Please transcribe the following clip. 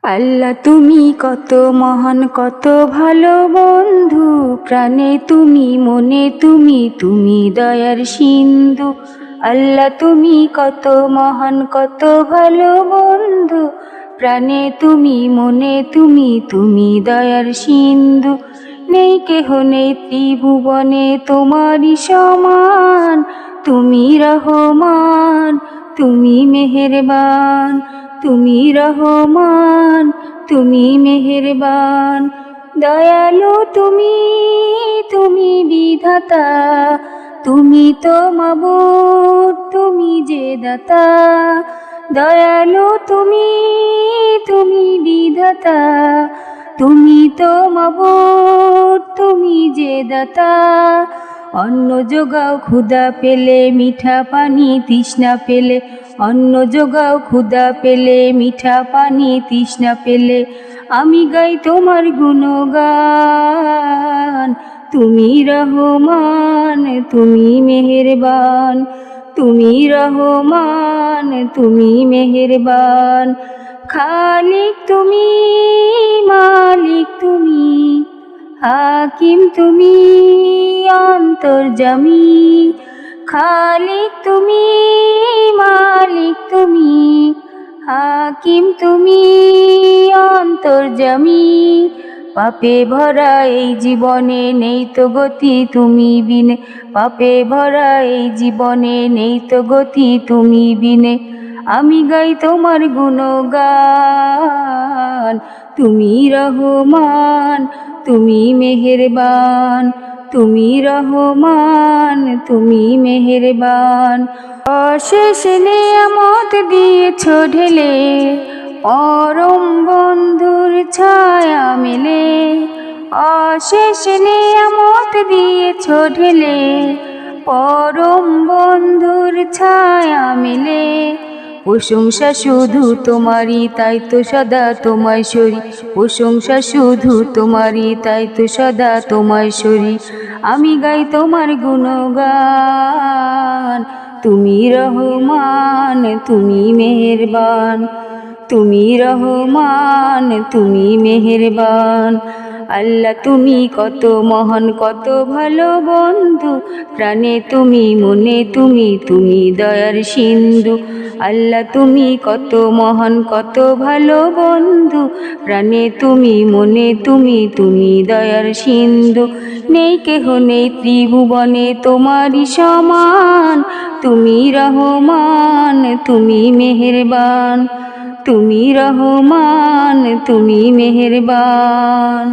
আল্লাহ তুমি কত মহান, কত ভালো বন্ধু, প্রাণে তুমি, মনে তুমি, তুমি দয়ার সিন্ধু। আল্লাহ তুমি কত মহান, কত ভালো বন্ধু, প্রাণে তুমি, মনে তুমি, তুমি দয়ার সিন্ধু। নেই কেহ নেই ত্রিভুবনে তোমারই সমান, তুমি রহমান, তুমি মেহেরবান, তুমি রহমান, তুমি মেহেরবান। দয়ালু তুমি, তুমি বিধাতা, তুমি তো মাবুদ, তুমি যে দাতা। দয়ালু তুমি, তুমি বিধাতা, তুমি তো মাবুদ, তুমি যে দাতা। অন্ন যোগাও ক্ষুধা পেলে, মিঠা পানি তৃষ্ণা পেলে, অন্ন যোগাও ক্ষুধা পেলে, মিঠা পানি তৃষ্ণা পেলে, আমি গাই তোমার গুণগান। তুমি রহমান, তুমি মেহেরবান, তুমি রহমান, তুমি মেহেরবান। খালিক তুমি, মালিক তুমি, হাকিম তুমি, অন্তর্যামী। খালিক তুমি, মালিক তুমি, হাকিম তুমি, অন্তর্যামী। পাপে ভরা এই জীবনে নেই তো গতি তুমি বিনে, পাপে ভরা এই জীবনে নেই তো গতি তুমি বিনে, আমি গাই তোমার গুণগান। তুমি রহমান, তুমি মেহেরবান, তুমি রহমান, তুমি মেহেরবান। অশেষ নিয়ামত দিয়েছ ঢেলে, পরম বন্ধুর ছায়া মেলে। অশেষ নিয়ামত দিয়েছ ঢেলে, পরম বন্ধুর ছায়া মেলে। প্রশংসা শুধু তোমারই, তাই তো সদা তোমায় সরি, প্রশংসা শুধু তোমারই, তাই তো সদা তোমায় সরি, আমি গাই তোমার গুণগান। তুমি রহমান, তুমি মেহেরবান, তুমি রহমান, তুমি মেহেরবান। আল্লাহ তুমি কত মহান, কত ভালো বন্ধু, প্রাণে তুমি, মনে তুমি, তুমি দয়ার সিন্ধু। আল্লাহ তুমি কত মহান, কত ভালো বন্ধু, প্রাণে তুমি, মনে তুমি, তুমি দয়ার সিন্ধু। নেই কেহ নেই ত্রিভুবনে তোমারই সমান, তুমি রহমান, তুমি মেহেরবান, তুমি রহমান, তুমি মেহেরবান।